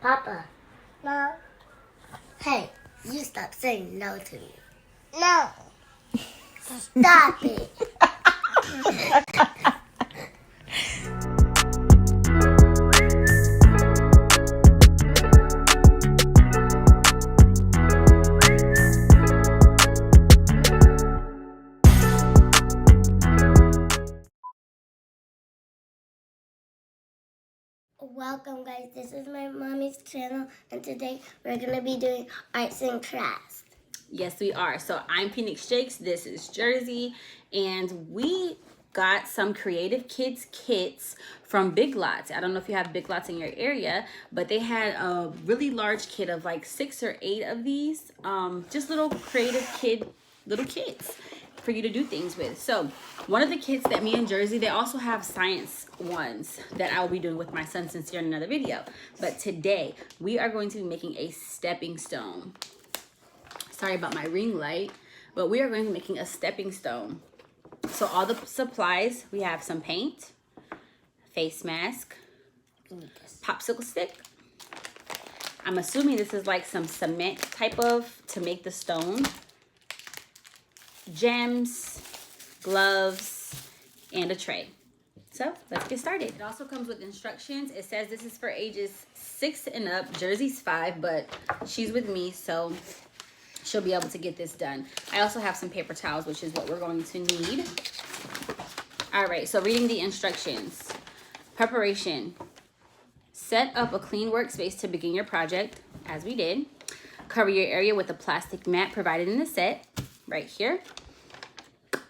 Papa. No. Hey, you stop saying no to me. No. Stop it. Welcome guys, this is my mommy's channel and today we're going to be doing arts and crafts. Yes, we are. So I'm Phoenix Jakes, this is Jersey, and we got some Creative Kids kits from Big Lots. I don't know if you have Big Lots in your area, but they had a really large kit of like 6 or 8 of these, just little little kits for you to do things with. So one of the kits that me and Jersey, they also have science ones that I will be doing with my son since you're in another video. But today we are going to be making a stepping stone. Sorry about my ring light, but we are going to be making a stepping stone. So all the supplies, we have some paint, face mask, popsicle stick. I'm assuming this is like some cement type of to make the stone. Gems, gloves, and a tray. So let's get started. It also comes with instructions. It says this is for ages 6 and up. Jersey's 5, but she's with me, so she'll be able to get this done. I also have some paper towels, which is what we're going to need. All right, so reading the instructions. Preparation. Set up a clean workspace to begin your project, as we did. Cover your area with a plastic mat provided in the set, right here.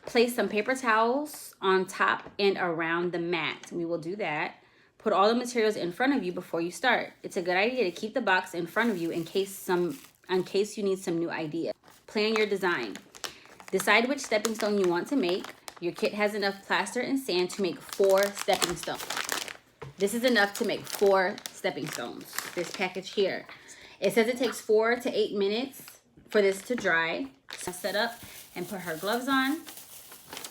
Place some paper towels on top and around the mat. We will do that. Put all the materials in front of you before you start. It's a good idea to keep the box in front of you in case you need some new idea. Plan your design. Decide which stepping stone you want to make. Your kit has enough plaster and sand to make 4 stepping stones. This is enough to make 4 stepping stones. This package here. It says it takes 4 to 8 minutes for this to dry. So set up and put her gloves on.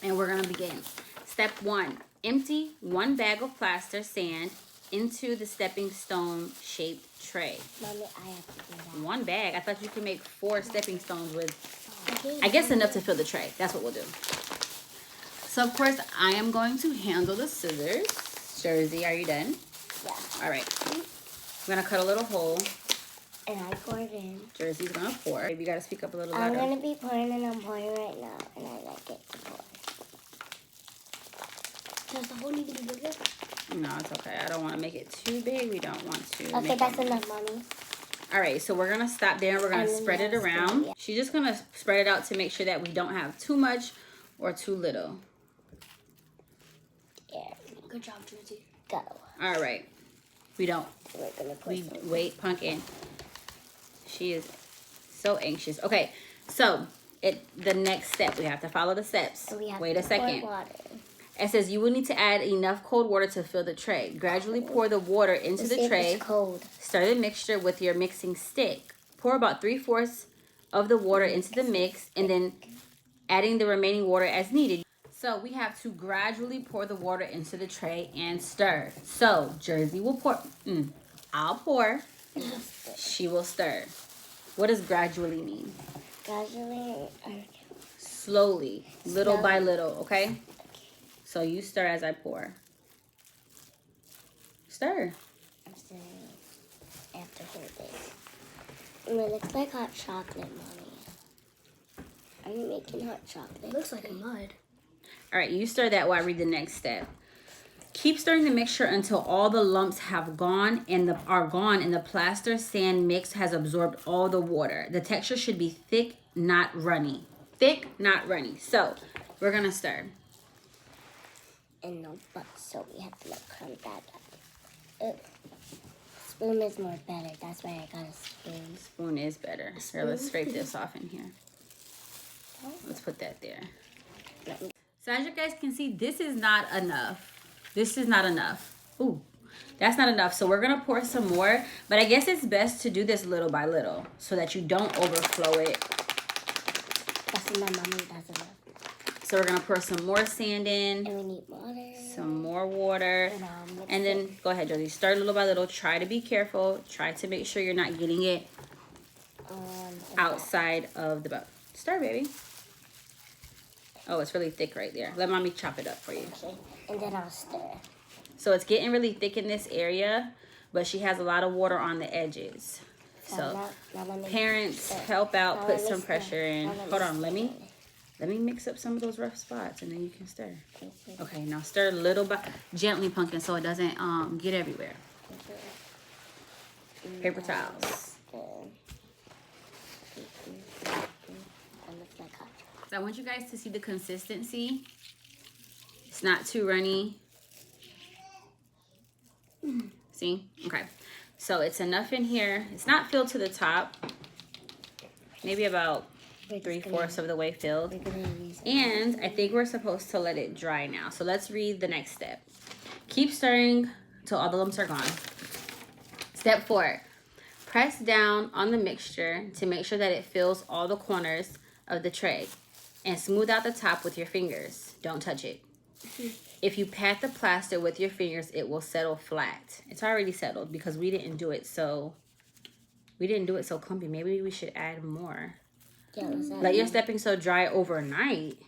And we're going to begin. Step 1. Empty 1 bag of plaster sand into the stepping stone shaped tray. Mommy, I have to do that. 1 bag? I thought you could make 4 stepping stones with, I guess, enough to fill the tray. That's what we'll do. So, of course, I am going to handle the scissors. Jersey, are you done? Yeah. All right. I'm going to cut a little hole. And I pour it in. Jersey's going to pour. You got to speak up a little I'm louder. going to be pouring and I'm pouring right now. And I like it to pour. Does the hole need to be bigger? No, it's okay. I don't want to make it too big. We don't want to. Okay, that's enough, Mommy. All right, so we're going to stop there. We're going to spread it around. Yeah. She's just going to spread it out to make sure that we don't have too much or too little. Yeah. Good job, Jersey. Go. All right. We don't. We're going to put some. Wait, Pumpkin. She is so anxious. Okay, so the next step, we have to follow the steps. So we have Wait to a second. pour water. It says you will need to add enough cold water to fill the tray. Gradually pour the water into the tray. It's cold. Stir the mixture with your mixing stick. Pour about 3/4 of the water into the mix and then adding the remaining water as needed. So we have to gradually pour the water into the tray and stir. So Jersey will pour. I'll pour. She will stir. What does gradually mean? Gradually. Slowly, little by little, okay? So you stir as I pour. Stir. I'm stirring after her bake. It looks like hot chocolate, Mommy. Are you making hot chocolate? It looks like a mud. All right, you stir that while I read the next step. Keep stirring the mixture until all the lumps have gone and the plaster sand mix has absorbed all the water. The texture should be thick, not runny. Thick, not runny. So we're gonna stir. And no bugs, so we have to like crumb that up. Spoon is more better. That's why I got a spoon. Spoon is better. Here, let's scrape this off in here. Let's put that there. So as you guys can see, this is not enough. This is not enough. Ooh, that's not enough. So we're gonna pour some more, but I guess it's best to do this little by little so that you don't overflow it. That's enough, Mommy. That's enough. So we're gonna pour some more sand in. And we need water. Some more water. And then go ahead, Josie. Start little by little. Try to be careful. Try to make sure you're not getting it outside of the boat. Stir, baby. Oh, it's really thick right there. Let mommy chop it up for you. Okay. And then I'll stir. So it's getting really thick in this area, but she has a lot of water on the edges. So parents, help out, put some pressure in. Hold on, let me mix up some of those rough spots and then you can stir. Okay, now stir little by gently, Pumpkin, so it doesn't get everywhere. Paper towels. I want you guys to see the consistency. It's not too runny. See? Okay. So it's enough in here. It's not filled to the top. Maybe about 3/4 of the way filled. And I think we're supposed to let it dry now. So let's read the next step. Keep stirring till all the lumps are gone. Step 4. Press down on the mixture to make sure that it fills all the corners of the tray. And smooth out the top with your fingers. Don't touch it. If you pat the plaster with your fingers, it will settle flat. It's already settled because we didn't do it so clumpy. Maybe we should add more. Yeah, let your stepping soda dry overnight.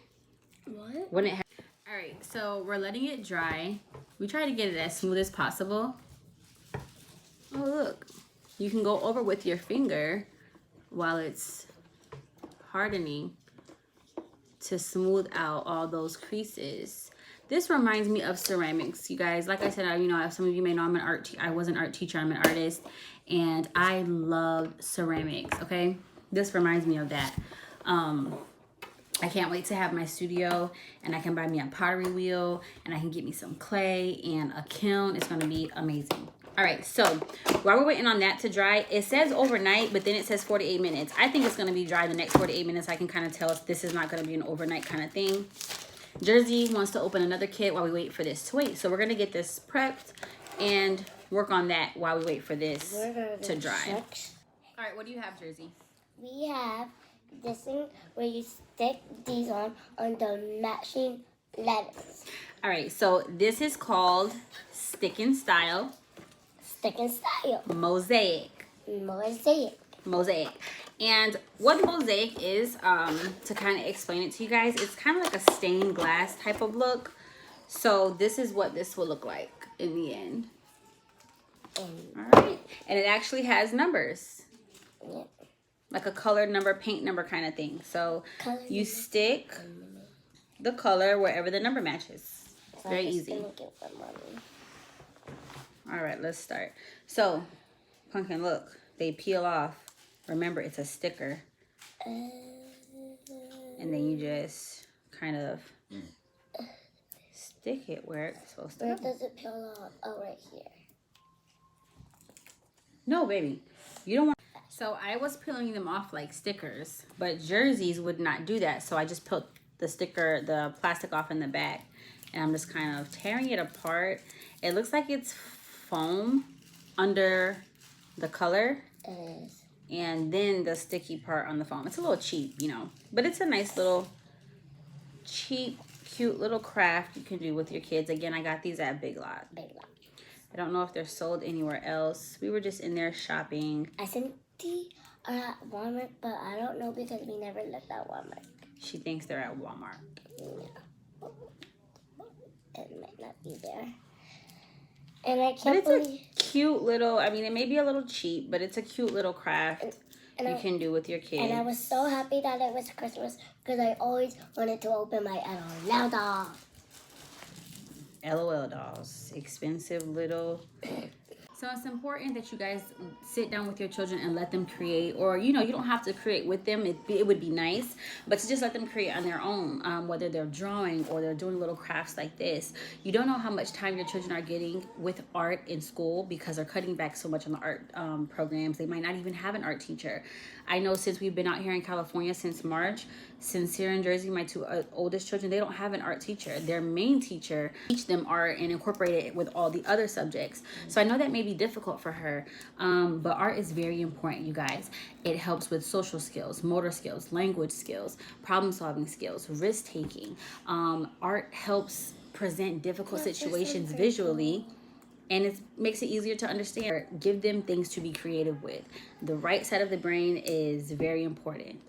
What? All right, so we're letting it dry. We try to get it as smooth as possible. Oh, look. You can go over with your finger while it's hardening to smooth out all those creases. This reminds me of ceramics, you guys. Like I said, some of you may know I was an art teacher, I'm an artist, and I love ceramics, okay? This reminds me of that. I can't wait to have my studio and I can buy me a pottery wheel and I can get me some clay and a kiln. It's gonna be amazing. All right, so while we're waiting on that to dry, it says overnight, but then it says 48 minutes. I think it's gonna be dry the next 48 minutes. I can kind of tell this is not gonna be an overnight kind of thing. Jersey wants to open another kit while we wait for this to wait. So we're gonna get this prepped and work on that while we wait for this to dry. All right, what do you have, Jersey? We have this thing where you stick these on the matching letters. All right, so this is called Stick and Style. Stick and Style. Mosaic. Mosaic. And what mosaic is, to kind of explain it to you guys, it's kind of like a stained glass type of look. So this is what this will look like in the end. All right. And it actually has numbers. Yep. Like a colored number, paint number kind of thing. So you stick the color wherever the number matches. It's very easy. All right, let's start. So, Pumpkin, look, they peel off. Remember, it's a sticker. And then you just kind of stick it where it's supposed to go. Where does it peel off? Oh, right here. No, baby. You don't want... So I was peeling them off like stickers, but jerseys would not do that. So I just peeled the plastic off in the back. And I'm just kind of tearing it apart. It looks like it's foam under the color. It is. And then the sticky part on the foam. It's a little cheap, but it's a nice little cheap, cute little craft you can do with your kids. Again, I got these at Big Lot. I don't know if they're sold anywhere else. We were just in there shopping. I think they are at Walmart, but I don't know because we never looked at Walmart. She thinks they're at Walmart. Yeah. It might not be there. And I can't believe... a cute little, it may be a little cheap, but it's a cute little craft you can do with your kids. And I was so happy that it was Christmas because I always wanted to open my LOL doll. LOL dolls. Expensive little... So it's important that you guys sit down with your children and let them create, or you don't have to create with them. It would be nice, but to just let them create on their own, whether they're drawing or they're doing little crafts like this. You don't know how much time your children are getting with art in school because they're cutting back so much on the art programs. They might not even have an art teacher. I know since we've been out here in California since March, Sincere and Jersey, my two oldest children, they don't have an art teacher. Their main teacher teach them art and incorporate it with all the other subjects. So I know that may be difficult for her, but art is very important, you guys. It helps with social skills, motor skills, language skills, problem solving skills, risk taking. Art helps present difficult situations visually, and it makes it easier to understand. Give them things to be creative with. The right side of the brain is very important.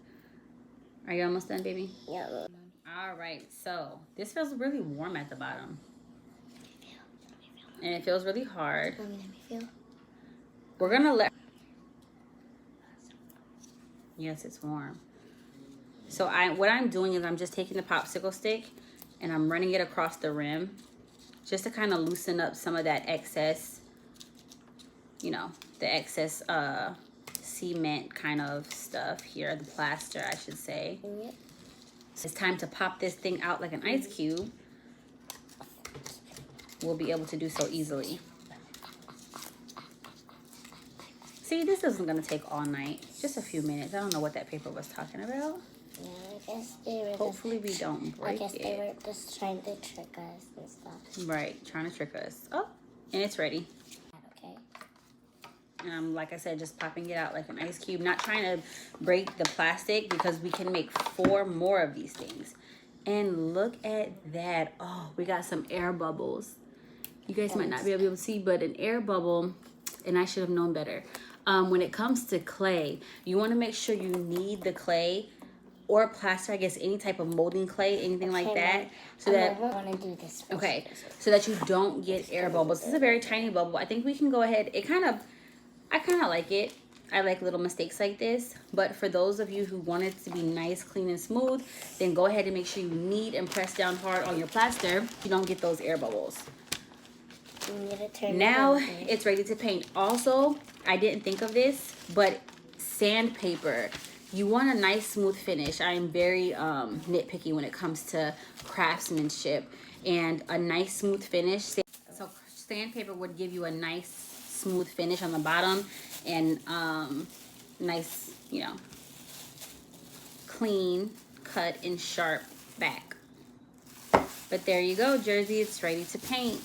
Are you almost done, baby? Yeah. All right, so this feels really warm at the bottom. And it feels really hard. Let me feel. We're gonna let... Yes, it's warm. So what I'm doing is I'm just taking the popsicle stick and I'm running it across the rim just to kind of loosen up some of that excess, you know, the excess cement kind of stuff here, the plaster, I should say. Yep. So it's time to pop this thing out like an ice cube. We'll be able to do so easily. See, this isn't gonna take all night. Just a few minutes. I don't know what that paper was talking about. Yeah, I guess they were. Hopefully we don't break it. I guess they were just trying to trick us and stuff. Right, trying to trick us. Oh, and it's ready. Okay. Like I said, just popping it out like an ice cube. Not trying to break the plastic because we can make 4 more of these things. And look at that. Oh, we got some air bubbles. You guys might not be able to see, but an air bubble, and I should have known better. When it comes to clay, you want to make sure you knead the clay or plaster, I guess any type of molding clay, anything like that. So that, I want to do this first. okay, so that you don't get air bubbles. This is a very tiny bubble. I think we can go ahead. I kind of like it. I like little mistakes like this. But for those of you who want it to be nice, clean, and smooth, then go ahead and make sure you knead and press down hard on your plaster. You don't get those air bubbles. Now it's ready to paint. Also, I didn't think of this, but sandpaper. You want a nice smooth finish. I am very nitpicky when it comes to craftsmanship, and a nice smooth finish. So sandpaper would give you a nice smooth finish on the bottom and nice, you know, clean cut and sharp back. But there you go, Jersey. It's ready to paint.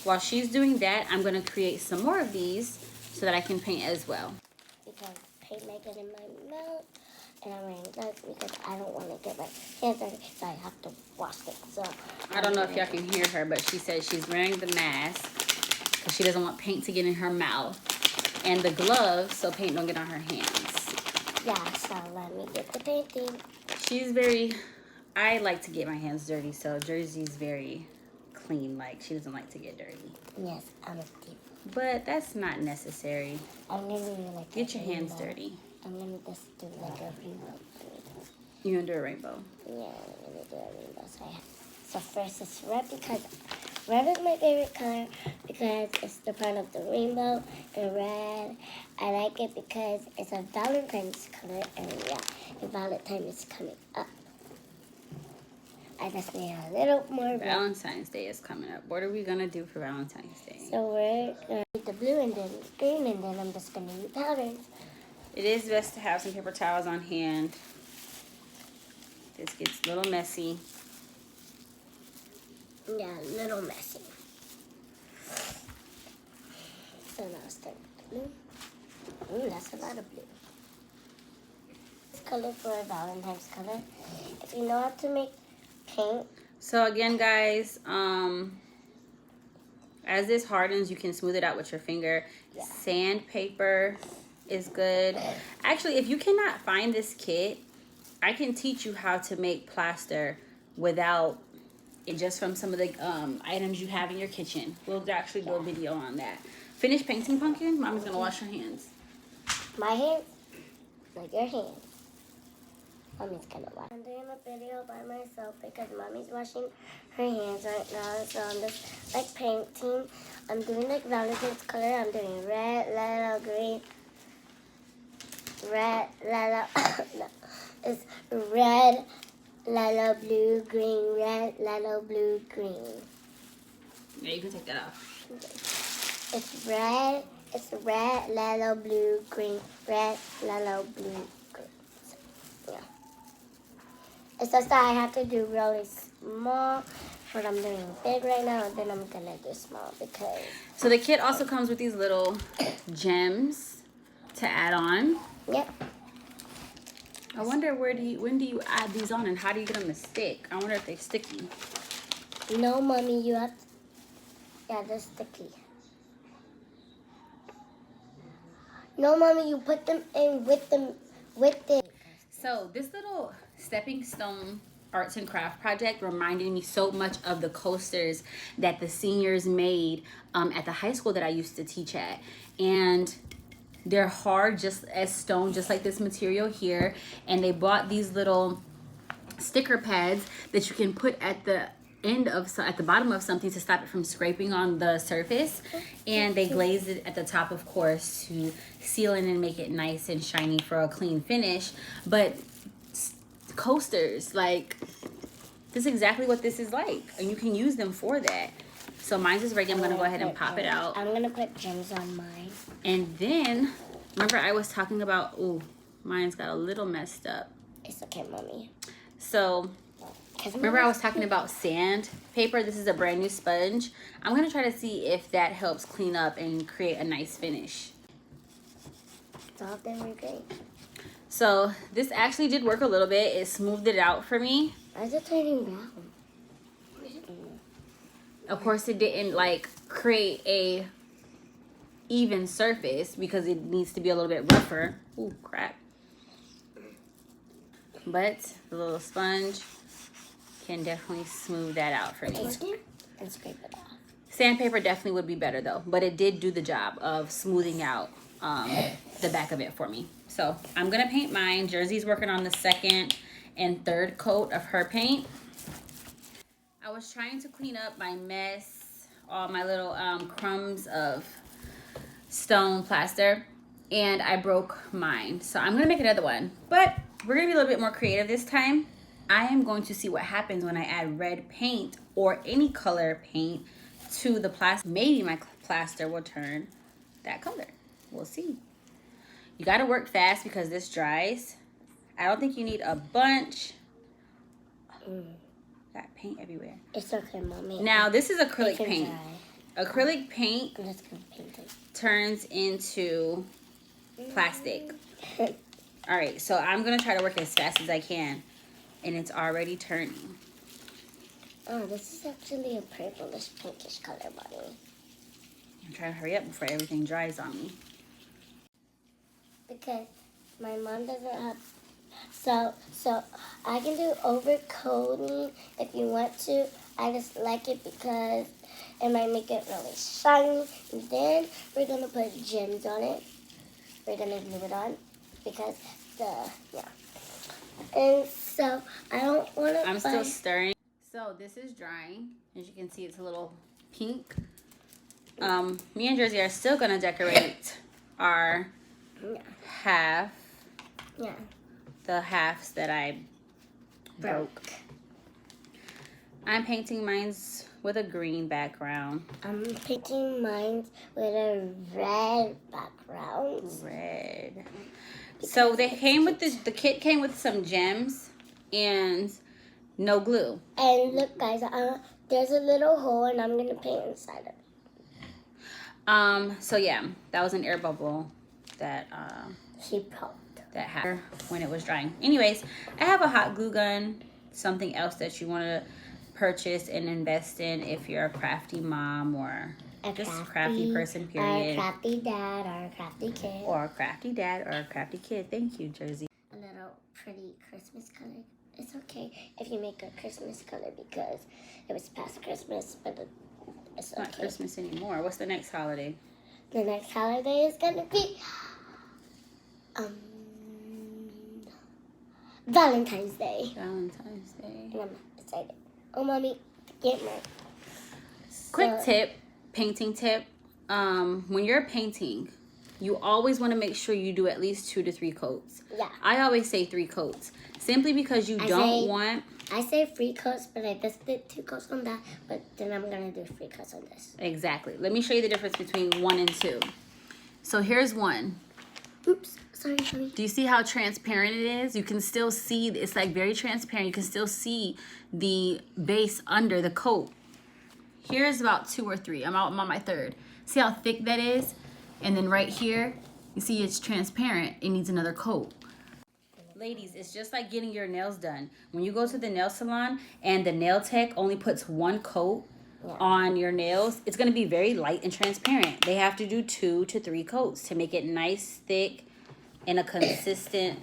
While she's doing that, I'm going to create some more of these so that I can paint as well. Because paint may get in my mouth, and I'm wearing gloves because I don't want to get my hands dirty, so I have to wash it. So I don't know if y'all can hear her, but she says she's wearing the mask because she doesn't want paint to get in her mouth, and the gloves so paint don't get on her hands. Yeah, so let me get the painting. She's very... I like to get my hands dirty, so Jersey's very clean. Like, she doesn't like to get dirty. Yes, I'm a thief. But that's not necessary. I'm gonna do like get your hands dirty. I'm gonna just do like a rainbow. You gonna do a rainbow? Yeah, I'm gonna do a rainbow. So first it's red because red is my favorite color because it's the part of the rainbow, and red I like it because it's a Valentine's color, and yeah, the Valentine is coming up. I just need a little more red. Valentine's Day is coming up. What are we gonna do for Valentine's Day? So we're gonna do the blue and then green, and then I'm just gonna use powders. It is best to have some paper towels on hand. This gets a little messy. Yeah, a little messy. So now it's time for blue. Ooh, that's a lot of blue. This color for a Valentine's color. If you know how to make paint. So again, guys, as this hardens, you can smooth it out with your finger. Yeah. Sandpaper is good. Actually, if you cannot find this kit, I can teach you how to make plaster without it, just from some of the items you have in your kitchen. We'll actually do a video on that. Finish painting, Pumpkin. Mommy's gonna wash her hands. My hands? Like your hands. Mommy's gonna wash. I'm doing a video by myself because Mommy's washing her hands right now. So I'm just like painting. I'm doing like Valentine's color. I'm doing red, yellow, green. Red, yellow. No. It's red, yellow, blue, green, red, yellow, blue, green. Yeah, you can take that off. Okay. It's red, yellow, blue, green, red, yellow, blue, green. So, yeah. It's just that I have to do really small, but I'm doing big right now, and then I'm gonna do small because. So the kit also comes with these little gems to add on. Yep. I wonder when do you add these on and how do you get them to stick? I wonder if they're sticky. No, mommy, you have. Yeah, they're sticky. No, mommy, you put them in with the. So this little stepping stone arts and craft project reminded me so much of the coasters that the seniors made at the high school that I used to teach at. And they're hard just as stone, just like this material here. And they bought these little sticker pads that you can put at the end of, at the bottom of something to stop it from scraping on the surface. And they glazed it at the top, of course, to seal it and make it nice and shiny for a clean finish. But coasters, like, this is exactly what this is like, and you can use them for that. So mine's is ready. I'm gonna go ahead and pop it out. I'm gonna put gems on mine. And then, remember I was talking about, oh, mine's got a little messed up. It's okay, mommy. So, remember I was talking about sandpaper? This is a brand new sponge. I'm gonna try to see if that helps clean up and create a nice finish. Stop them great. So, this actually did work a little bit. It smoothed it out for me. Why is it turning brown? Of course, it didn't like create a even surface because it needs to be a little bit rougher. Ooh, crap. But the little sponge can definitely smooth that out for me. And scrape it off. Sandpaper definitely would be better though, but it did do the job of smoothing out the back of it for me. So I'm gonna paint mine. Jersey's working on the second and third coat of her paint. I was trying to clean up my mess, all my little crumbs of stone plaster, and I broke mine. So I'm gonna make another one, but we're gonna be a little bit more creative this time. I am going to see what happens when I add red paint or any color paint to the plaster. Maybe my plaster will turn that color. We'll see. You gotta work fast because this dries. I don't think you need a bunch. Got paint everywhere. It's okay, mommy. Now this is acrylic paint. Dry. Acrylic paint I'm just gonna paint it. turns into plastic. All right, so I'm gonna try to work as fast as I can, and it's already turning. Oh, this is actually a purplish pinkish color, mommy. I'm trying to hurry up before everything dries on me. Because my mom doesn't have. So I can do overcoating if you want to. I just like it because it might make it really shiny. And then we're gonna put gems on it. We're gonna glue it on because And so I don't want to. I'm still stirring. So this is drying. As you can see, it's a little pink. Me and Jersey are still gonna decorate our half. Yeah. The halves that I broke. I'm painting mines with a green background. I'm painting mine with a red background. Red. So they came with the kit came with some gems and no glue. And look, guys, there's a little hole, and I'm gonna paint inside it. So yeah, that was an air bubble that She popped. that happened when it was drying. Anyways, I have a hot glue gun, something else that you want to purchase and invest in if you're a crafty mom or just crafty person, period. Or a crafty dad, or a crafty kid. Or a crafty dad or a crafty kid. Thank you, Jersey. A little pretty Christmas color. It's okay if you make a Christmas color because it was past Christmas, but it's okay. Not Christmas anymore. What's the next holiday? The next holiday is gonna be Valentine's Day. Valentine's Day. And I'm excited. Oh, mommy, get me. Quick tip, painting tip. When you're painting, you always want to make sure you do at least 2 to 3 coats. Yeah. I always say 3 coats. Simply because you don't want... I say 3 coats, but I just did 2 coats on that. But then I'm going to do 3 coats on this. Exactly. Let me show you the difference between 1 and 2. So here's 1. Oops. Sorry. Do you see how transparent it is? You can still see, it's like very transparent. You can still see the base under the coat. Here's about 2 or 3. I'm on my 3rd. See how thick that is? And then right here, you see it's transparent. It needs another coat. Ladies, it's just like getting your nails done. When you go to the nail salon and the nail tech only puts 1 coat on your nails, it's going to be very light and transparent. They have to do 2 to 3 coats to make it nice, thick, and a consistent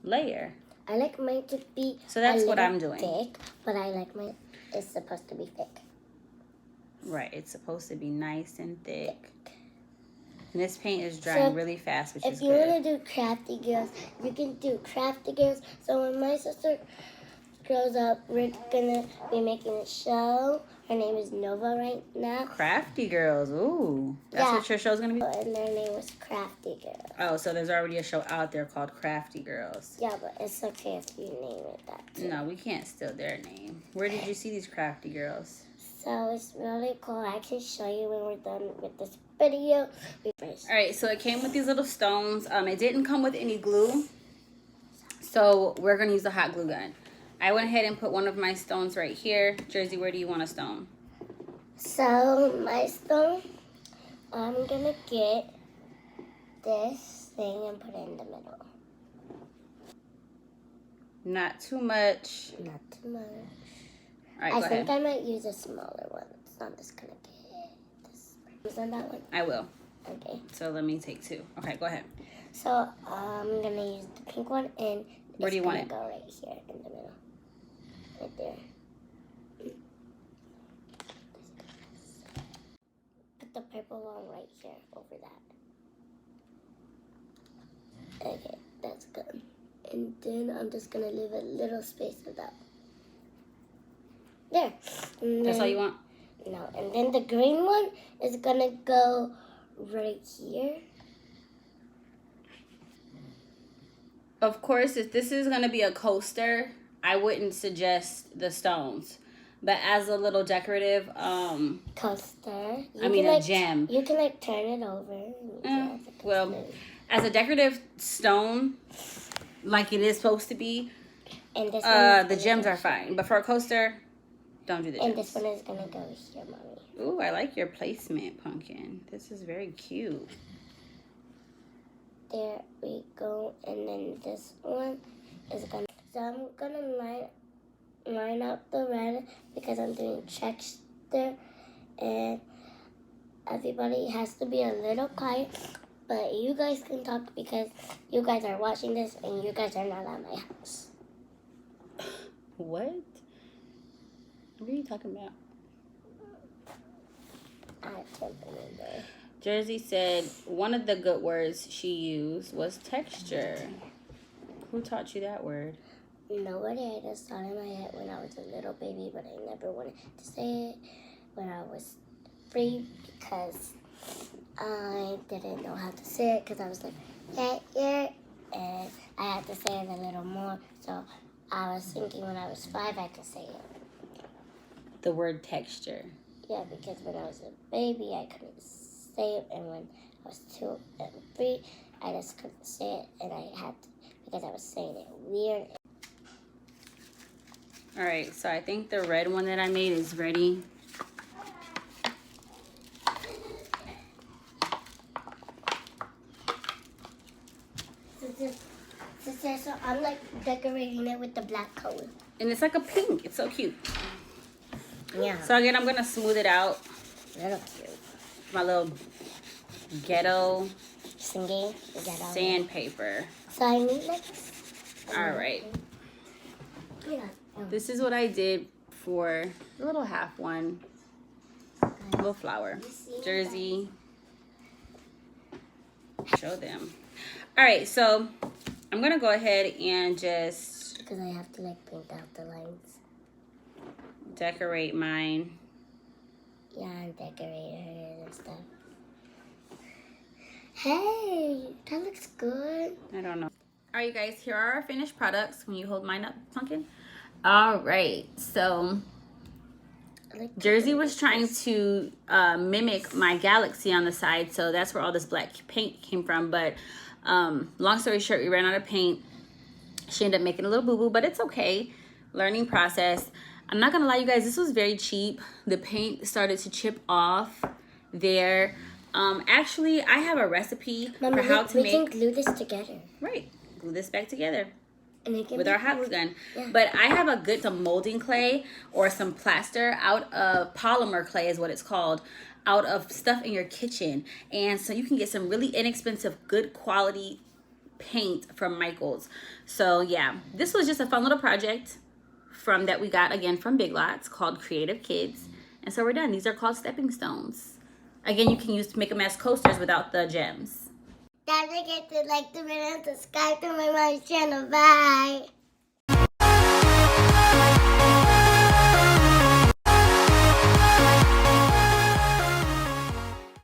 layer. I like mine to be so that's what I'm doing. Thick, but I like mine. It's supposed to be thick. Right, it's supposed to be nice and thick. And this paint is drying really fast, which is good. If you want to do crafty girls, you can do crafty girls. So when my sister grows up, we're going to be making a show. Her name is Nova right now. Crafty Girls, ooh. That's what your show's going to be? And their name was Crafty Girls. Oh, so there's already a show out there called Crafty Girls. Yeah, but it's okay if you name it that too. No, we can't steal their name. Where did you see these Crafty Girls? So it's really cool. I can show you when we're done with this video. Alright, so it came with these little stones. It didn't come with any glue. So we're going to use a hot glue gun. I went ahead and put one of my stones right here. Jersey, where do you want a stone? So my stone, I'm going to get this thing and put it in the middle. Not too much. Not too much. All right, I think I might use a smaller one. So I'm just going to get this. Use on that one? I will. Okay. So let me take 2. Okay, go ahead. So I'm going to use the pink one and where do you want it? Go right here in the middle. Right there. Put the purple one right here over that. Okay, that's good. And then I'm just going to leave a little space of that. There. That's all you want? No. And then the green one is going to go right here. Of course, if this is going to be a coaster, I wouldn't suggest the stones. But as a little decorative, coaster. A gem. You can turn it over. Well, as a decorative stone, like it is supposed to be, and this the gems are fine. But for a coaster, don't do the gems. And this one is going to go here, Mommy. Ooh, I like your placement, Pumpkin. This is very cute. There we go. And then this one is going to... So I'm going to line up the red because I'm doing texture. And everybody has to be a little quiet. But you guys can talk because you guys are watching this and you guys are not at my house. What? What are you talking about? I can't remember. Jersey said one of the good words she used was texture. Who taught you that word? Nobody. I just thought in my head when I was a little baby, but I never wanted to say it when I was 3 because I didn't know how to say it because I was like, yeah, and I had to say it a little more. So I was thinking when I was 5 I could say it. The word texture. Yeah, because when I was a baby I couldn't say it, and when I was 2 and 3 I just couldn't say it, and I had to because I was saying it weird. All right, so I think the red one that I made is ready. So I'm like decorating it with the black color. And it's like a pink. It's so cute. Yeah. So again, I'm going to smooth it out. Little cute. My little ghetto sandpaper. So I need like... All right. Yeah. This is what I did for the little half one. Little flower. Jersey. Show them. All right, so I'm going to go ahead and just... Because I have to like paint out the lines. Decorate mine. Yeah, and decorate her and stuff. Hey, that looks good. I don't know. All right, you guys, here are our finished products. When you hold mine up, Pumpkin. All right, so Jersey was trying to mimic my galaxy on the side, so that's where all this black paint came from. But long story short, we ran out of paint. She ended up making a little boo-boo, but it's okay. Learning process. I'm not gonna lie, you guys, this was very cheap. The paint started to chip off there. Actually, I have a recipe Mama, for how to make. We can glue this together. Right, glue this back together. And it can With be our hot glue cool. gun. Yeah. But I have some molding clay or some plaster out of polymer clay is what it's called, out of stuff in your kitchen. And so you can get some really inexpensive, good quality paint from Michaels. So yeah, this was just a fun little project that we got again from Big Lots called Creative Kids. And so we're done. These are called stepping stones. Again, you can use to make them as coasters without the gems. Don't forget to like the video and subscribe to my mom's channel. Bye.